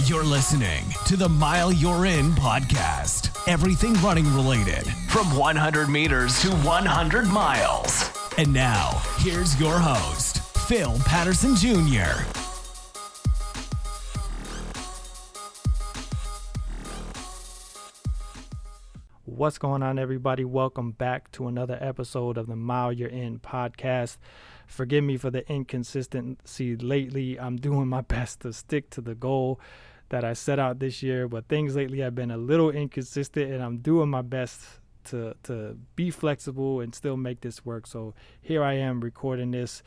You're listening to the Mile You're In podcast. Everything running related, from 100 meters to 100 miles. And now, here's your host, Phil Patterson Jr. What's going on, everybody? Welcome back to another episode of the Mile You're In podcast. Forgive me for the inconsistency lately. I'm doing my best to stick to the goal that I set out this year, but things lately have been a little inconsistent, and I'm doing my best to be flexible and still make this work. So here I am recording this.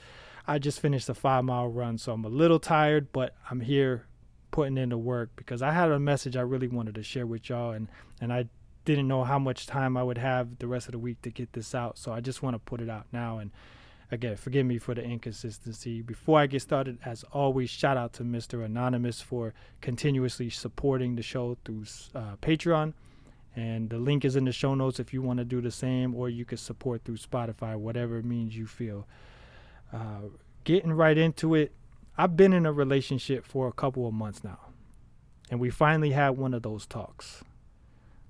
I just finished a 5-mile run, so I'm a little tired, but I'm here putting in the work because I had a message I really wanted to share with y'all, and I didn't know how much time I would have the rest of the week to get this out, so I just want to put it out now. And again, forgive me for the inconsistency. Before I get started, as always, shout out to Mr. Anonymous for continuously supporting the show through Patreon, and the link is in the show notes if you want to do the same, or you could support through Spotify, whatever means you feel. Getting right into it, I've been in a relationship for a couple of months now, and we finally had one of those talks.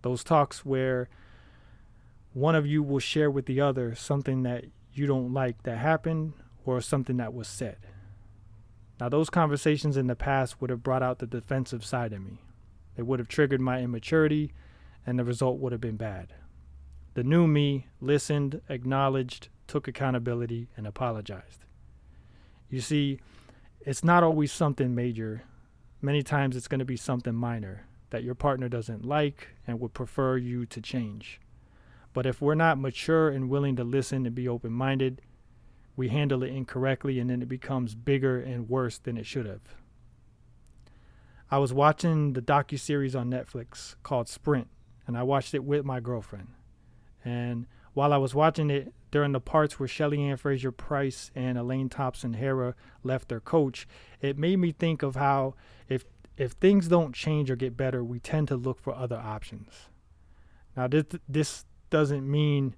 Those talks where one of you will share with the other something that you don't like that happened or something that was said. Now, those conversations in the past would have brought out the defensive side of me. They would have triggered my immaturity, and the result would have been bad. The new me listened, acknowledged, took accountability, and apologized. You see, it's not always something major. Many times it's going to be something minor that your partner doesn't like and would prefer you to change. But if we're not mature and willing to listen and be open-minded, we handle it incorrectly, and then it becomes bigger and worse than it should have. I was watching the docuseries on Netflix called Sprint, and I watched it with my girlfriend. And while I was watching it, during the parts where Shelly Ann Fraser-Price and Elaine Thompson-Herah left their coach, it made me think of how if things don't change or get better, we tend to look for other options. Now, this doesn't mean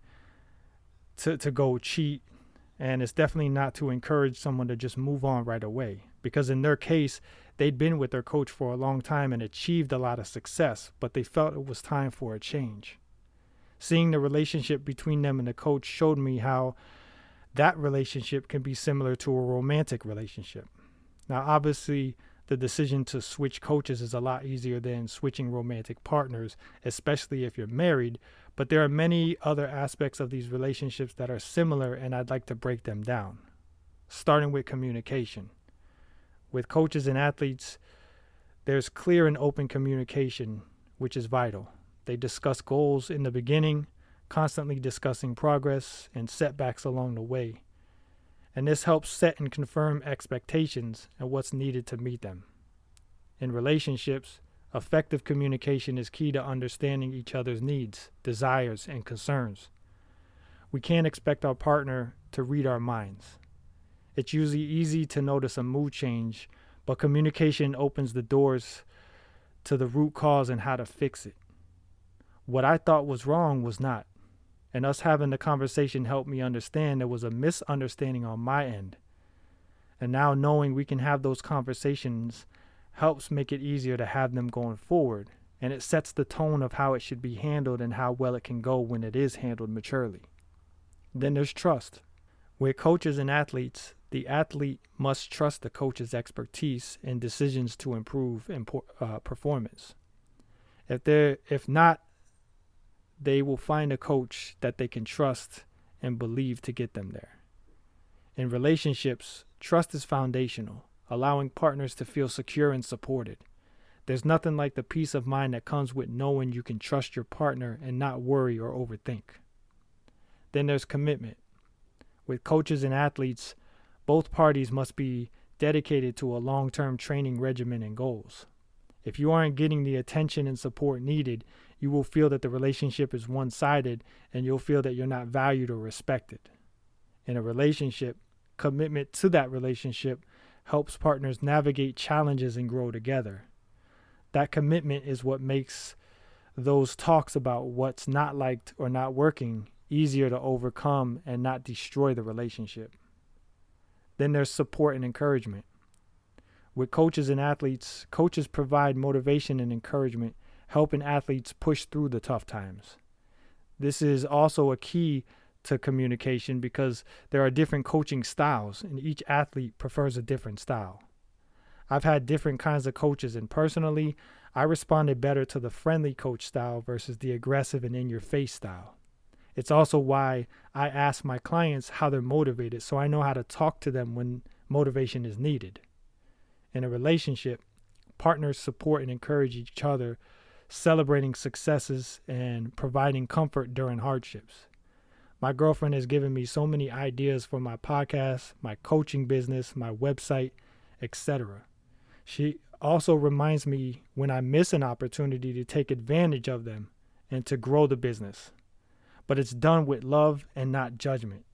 to go cheat, and it's definitely not to encourage someone to just move on right away, because in their case, they'd been with their coach for a long time and achieved a lot of success, but they felt it was time for a change. Seeing the relationship between them and the coach showed me how that relationship can be similar to a romantic relationship. Now, obviously, the decision to switch coaches is a lot easier than switching romantic partners, especially if you're married, but there are many other aspects of these relationships that are similar, and I'd like to break them down. Starting with communication. With coaches and athletes, there's clear and open communication, which is vital. They discuss goals in the beginning, constantly discussing progress and setbacks along the way. And this helps set and confirm expectations and what's needed to meet them. In relationships, effective communication is key to understanding each other's needs, desires, and concerns. We can't expect our partner to read our minds. It's usually easy to notice a mood change, but communication opens the doors to the root cause and how to fix it. What I thought was wrong was not. And us having the conversation helped me understand there was a misunderstanding on my end. And now knowing we can have those conversations helps make it easier to have them going forward. And it sets the tone of how it should be handled and how well it can go when it is handled maturely. Then there's trust. With coaches and athletes, the athlete must trust the coach's expertise in decisions to improve performance. If not, they will find a coach that they can trust and believe to get them there. In relationships, trust is foundational, allowing partners to feel secure and supported. There's nothing like the peace of mind that comes with knowing you can trust your partner and not worry or overthink. Then there's commitment. With coaches and athletes, both parties must be dedicated to a long-term training regimen and goals. If you aren't getting the attention and support needed, you will feel that the relationship is one-sided, and you'll feel that you're not valued or respected. In a relationship, commitment to that relationship helps partners navigate challenges and grow together. That commitment is what makes those talks about what's not liked or not working easier to overcome and not destroy the relationship. Then there's support and encouragement. With coaches and athletes, coaches provide motivation and encouragement, helping athletes push through the tough times. This is also a key to communication because there are different coaching styles and each athlete prefers a different style. I've had different kinds of coaches, and personally, I responded better to the friendly coach style versus the aggressive and in-your-face style. It's also why I ask my clients how they're motivated so I know how to talk to them when motivation is needed. In a relationship, partners support and encourage each other, celebrating successes and providing comfort during hardships. My girlfriend has given me so many ideas for my podcast, my coaching business, my website, etc. She also reminds me when I miss an opportunity to take advantage of them and to grow the business. But it's done with love and not judgment,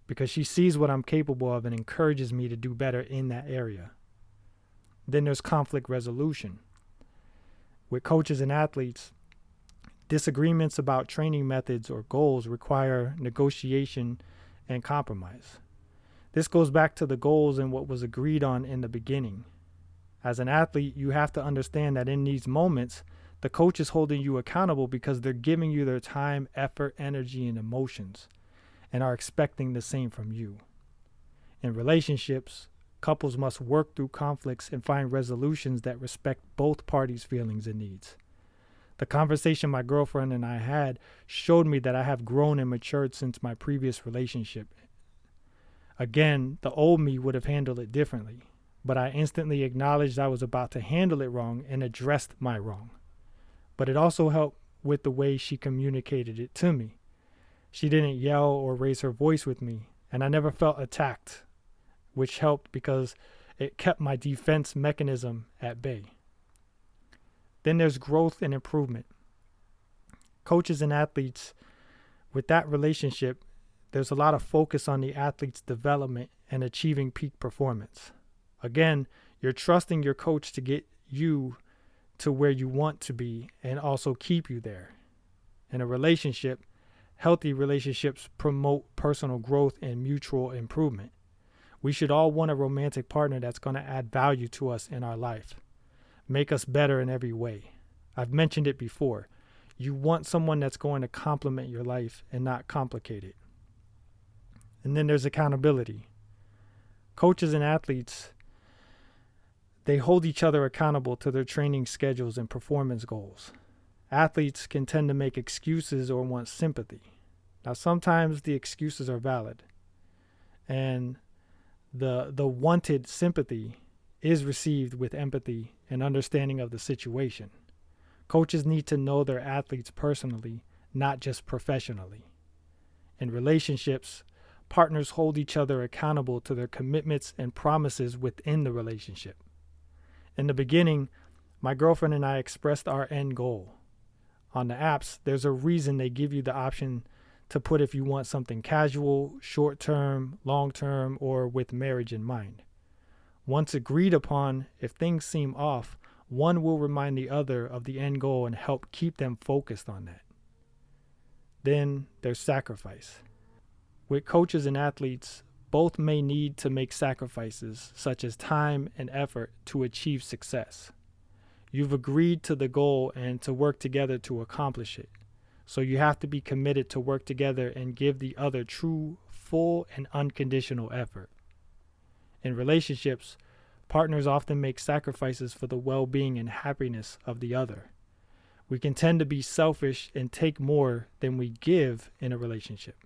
because she sees what I'm capable of and encourages me to do better in that area. Then there's conflict resolution. With coaches and athletes, disagreements about training methods or goals require negotiation and compromise. This goes back to the goals and what was agreed on in the beginning. As an athlete, you have to understand that in these moments, the coach is holding you accountable because they're giving you their time, effort, energy, and emotions, and are expecting the same from you. In relationships, couples must work through conflicts and find resolutions that respect both parties' feelings and needs. The conversation my girlfriend and I had showed me that I have grown and matured since my previous relationship. Again, the old me would have handled it differently, but I instantly acknowledged I was about to handle it wrong and addressed my wrong. But it also helped with the way she communicated it to me. She didn't yell or raise her voice with me, and I never felt attacked, which helped because it kept my defense mechanism at bay. Then there's growth and improvement. Coaches and athletes, with that relationship, there's a lot of focus on the athlete's development and achieving peak performance. Again, you're trusting your coach to get you to where you want to be and also keep you there. In a relationship, healthy relationships promote personal growth and mutual improvement. We should all want a romantic partner that's going to add value to us in our life, make us better in every way. I've mentioned it before. You want someone that's going to complement your life and not complicate it. And then there's accountability. Coaches and athletes, they hold each other accountable to their training schedules and performance goals. Athletes can tend to make excuses or want sympathy. Now, sometimes the excuses are valid, and the wanted sympathy is received with empathy and understanding of the situation. Coaches need to know their athletes personally, not just professionally. In relationships, partners hold each other accountable to their commitments and promises within the relationship. In the beginning, my girlfriend and I expressed our end goal. On the apps, there's a reason they give you the option to put if you want something casual, short-term, long-term, or with marriage in mind. Once agreed upon, if things seem off, one will remind the other of the end goal and help keep them focused on that. Then there's sacrifice. With coaches and athletes, both may need to make sacrifices such as time and effort to achieve success. You've agreed to the goal and to work together to accomplish it. So you have to be committed to work together and give the other true, full, and unconditional effort. In relationships, partners often make sacrifices for the well-being and happiness of the other. We can tend to be selfish and take more than we give in a relationship.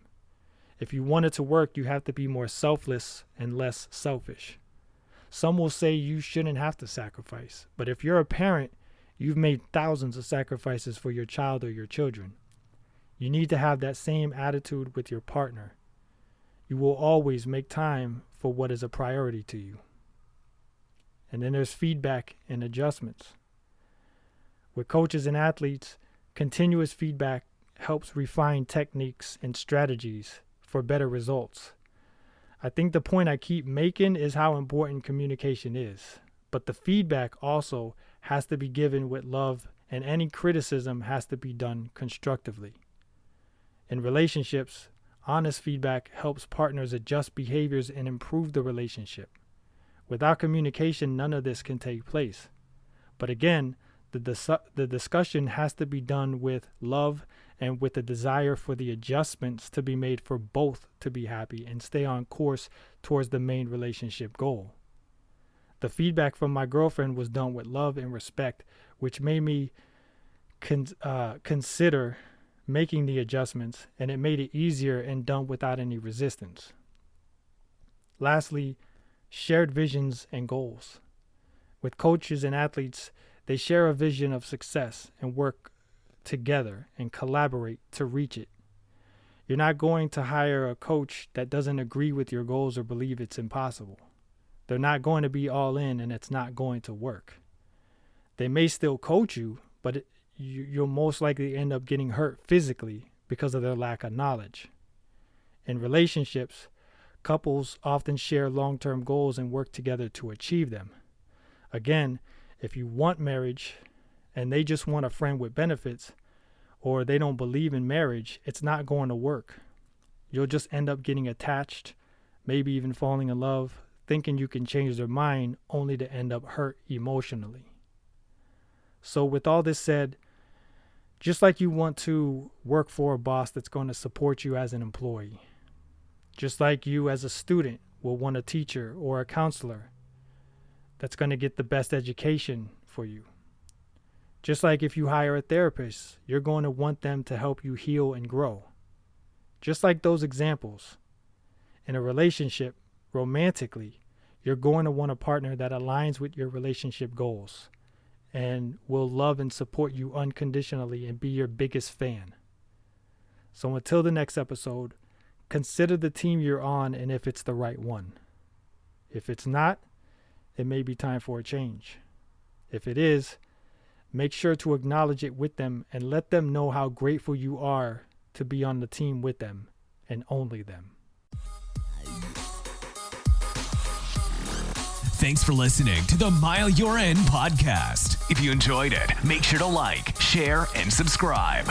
If you want it to work, you have to be more selfless and less selfish. Some will say you shouldn't have to sacrifice, but if you're a parent, you've made thousands of sacrifices for your child or your children. You need to have that same attitude with your partner. You will always make time for what is a priority to you. And then there's feedback and adjustments. With coaches and athletes, continuous feedback helps refine techniques and strategies for better results. I think the point I keep making is how important communication is, but the feedback also has to be given with love, and any criticism has to be done constructively. In relationships, honest feedback helps partners adjust behaviors and improve the relationship. Without communication, none of this can take place. But again, the discussion has to be done with love and with the desire for the adjustments to be made for both to be happy and stay on course towards the main relationship goal. The feedback from my girlfriend was done with love and respect, which made me consider making the adjustments, and it made it easier and done without any resistance. Lastly, shared visions and goals. With coaches and athletes, they share a vision of success and work together and collaborate to reach it. You're not going to hire a coach that doesn't agree with your goals or believe it's impossible. They're not going to be all in, and it's not going to work. They may still coach you, but you'll most likely end up getting hurt physically because of their lack of knowledge. In relationships, couples often share long-term goals and work together to achieve them. Again, if you want marriage and they just want a friend with benefits, or they don't believe in marriage, it's not going to work. You'll just end up getting attached, maybe even falling in love, thinking you can change their mind, only to end up hurt emotionally. So with all this said, just like you want to work for a boss that's going to support you as an employee, just like you as a student will want a teacher or a counselor that's going to get the best education for you. Just like if you hire a therapist, you're going to want them to help you heal and grow. Just like those examples, in a relationship, romantically, you're going to want a partner that aligns with your relationship goals and will love and support you unconditionally and be your biggest fan. So until the next episode, consider the team you're on and if it's the right one. If it's not, it may be time for a change. If it is, make sure to acknowledge it with them and let them know how grateful you are to be on the team with them and only them. Thanks for listening to the Mile You're In podcast. If you enjoyed it, make sure to like, share, and subscribe.